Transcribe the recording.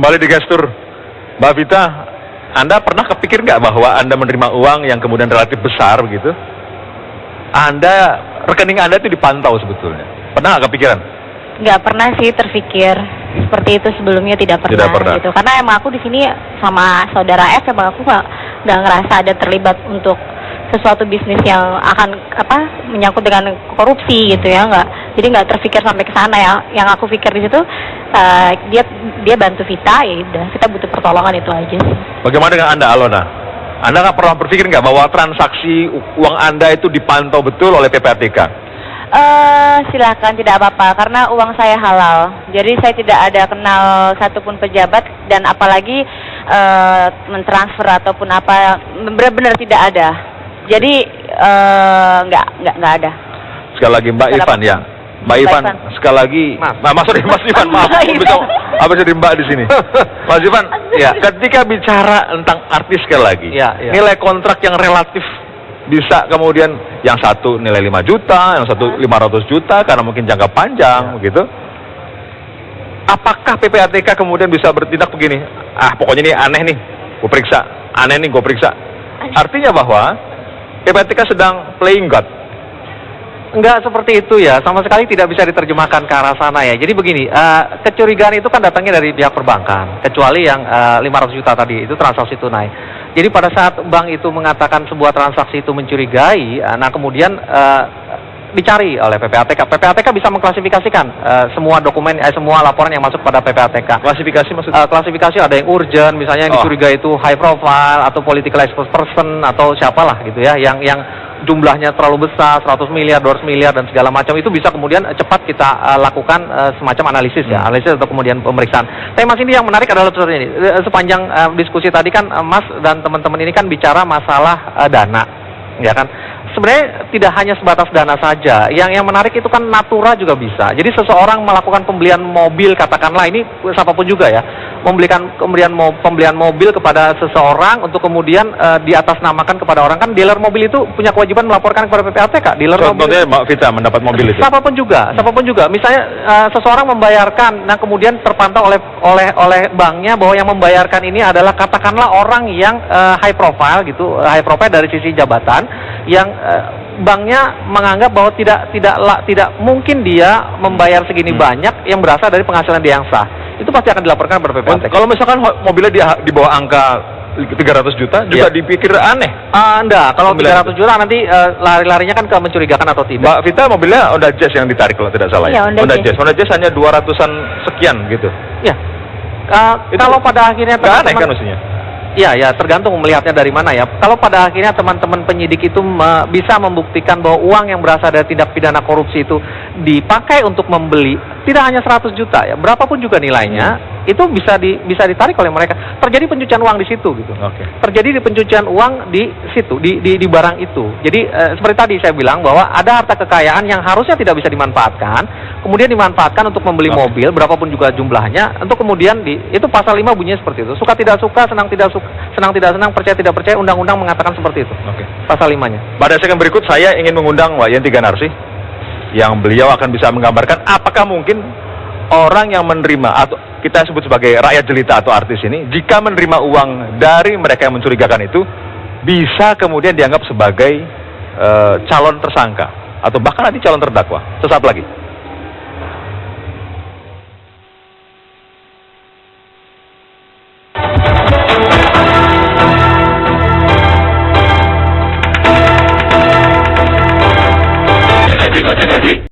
Kembali di gestur, Mbak Vita, Anda pernah kepikir nggak bahwa Anda menerima uang yang kemudian relatif besar begitu? Rekening Anda itu dipantau sebetulnya. Pernah nggak kepikiran? Nggak pernah sih terpikir seperti itu sebelumnya, tidak pernah. Gitu. Karena emang aku di sini sama saudara F, emang aku nggak ngerasa ada terlibat untuk sesuatu bisnis yang akan menyangkut dengan korupsi gitu ya, nggak. Jadi nggak terpikir sampai ke sana ya. Yang aku pikir di situ dia bantu Vita, ya udah kita butuh pertolongan itu aja sih. Bagaimana dengan Anda, Alona? Anda nggak pernah berpikir nggak bahwa transaksi uang Anda itu dipantau betul oleh PPATK? Silakan, tidak apa-apa, karena uang saya halal. Jadi saya tidak ada kenal satupun pejabat, dan apalagi mentransfer ataupun apa, benar-benar tidak ada. Jadi nggak ada. Sekali lagi Mbak Ivan ya, Mbak Ivan sekali lagi. Mas Ivan, maaf, habis jadi Mbak di sini. Mas Ivan, ya, ketika bicara tentang artis sekali lagi, nilai kontrak yang relatif bisa kemudian yang satu nilai 5 juta, yang satu 500 juta karena mungkin jangka panjang begitu. Apakah PPATK kemudian bisa bertindak begini? Pokoknya ini aneh nih, gue periksa. Aneh nih, gue periksa. Artinya bahwa PPATK sedang playing God. Enggak seperti itu ya, sama sekali tidak bisa diterjemahkan ke arah sana ya. Jadi begini, kecurigaan itu kan datangnya dari pihak perbankan, kecuali yang 500 juta tadi, itu transaksi tunai. Jadi pada saat bank itu mengatakan sebuah transaksi itu mencurigai, nah kemudian dicari oleh PPATK. PPATK bisa mengklasifikasikan semua dokumen, semua laporan yang masuk pada PPATK. Klasifikasi maksudnya? Klasifikasi ada yang urgent, misalnya yang dicurigai itu high profile, atau political exposed person, atau siapalah gitu ya, yang jumlahnya terlalu besar, 100 miliar, 200 miliar, dan segala macam, itu bisa kemudian cepat kita lakukan semacam analisis ya, analisis atau kemudian pemeriksaan. Tapi Mas, ini yang menarik adalah sebenarnya ini, sepanjang diskusi tadi kan Mas dan teman-teman ini kan bicara masalah dana, ya kan? Sebenarnya tidak hanya sebatas dana saja, yang menarik itu kan natura juga bisa. Jadi seseorang melakukan pembelian mobil, katakanlah ini siapapun juga ya, pembelian mobil kepada seseorang untuk kemudian diatasnamakan kepada orang, kan dealer mobil itu punya kewajiban melaporkan kepada PPATK. Contohnya Mbak Vita mendapat mobil itu. Siapapun juga. Misalnya seseorang membayarkan, nah kemudian terpantau oleh banknya bahwa yang membayarkan ini adalah katakanlah orang yang high profile gitu, high profile dari sisi jabatan, yang banknya menganggap bahwa tidak mungkin dia membayar segini banyak yang berasal dari penghasilan dia yang sah. Itu pasti akan dilaporkan kepada PPATK. Kalau misalkan mobilnya di bawah angka 300 juta juga dipikir aneh. Enggak, kalau 300 juta nanti lari-larinya kan ke mencurigakan atau tidak. Mbak Vita mobilnya Honda Jazz yang ditarik kalau tidak salah ya. Honda Jazz hanya 200-an sekian gitu. Ya. Kalau pada akhirnya aneh kan maksudnya? Ya, tergantung melihatnya dari mana ya. Kalau pada akhirnya teman-teman penyidik itu bisa membuktikan bahwa uang yang berasal dari tindak pidana korupsi itu dipakai untuk membeli, tidak hanya 100 juta ya, berapapun juga nilainya, itu bisa ditarik oleh mereka. Terjadi pencucian uang di situ gitu. Terjadi pencucian uang di situ, di barang itu. Jadi seperti tadi saya bilang bahwa ada harta kekayaan yang harusnya tidak bisa dimanfaatkan, kemudian dimanfaatkan untuk membeli mobil, berapapun juga jumlahnya, untuk kemudian itu pasal 5 bunyinya seperti itu. Suka tidak suka, senang tidak senang, percaya tidak percaya, undang-undang mengatakan seperti itu. Pasal 5-nya. Pada segmen berikut saya ingin mengundang Mbak Yenti Ganarsi, yang beliau akan bisa menggambarkan apakah mungkin orang yang menerima, atau kita sebut sebagai rakyat jelita atau artis ini, jika menerima uang dari mereka yang mencurigakan itu, bisa kemudian dianggap sebagai calon tersangka atau bahkan nanti calon terdakwa. Sesaat lagi.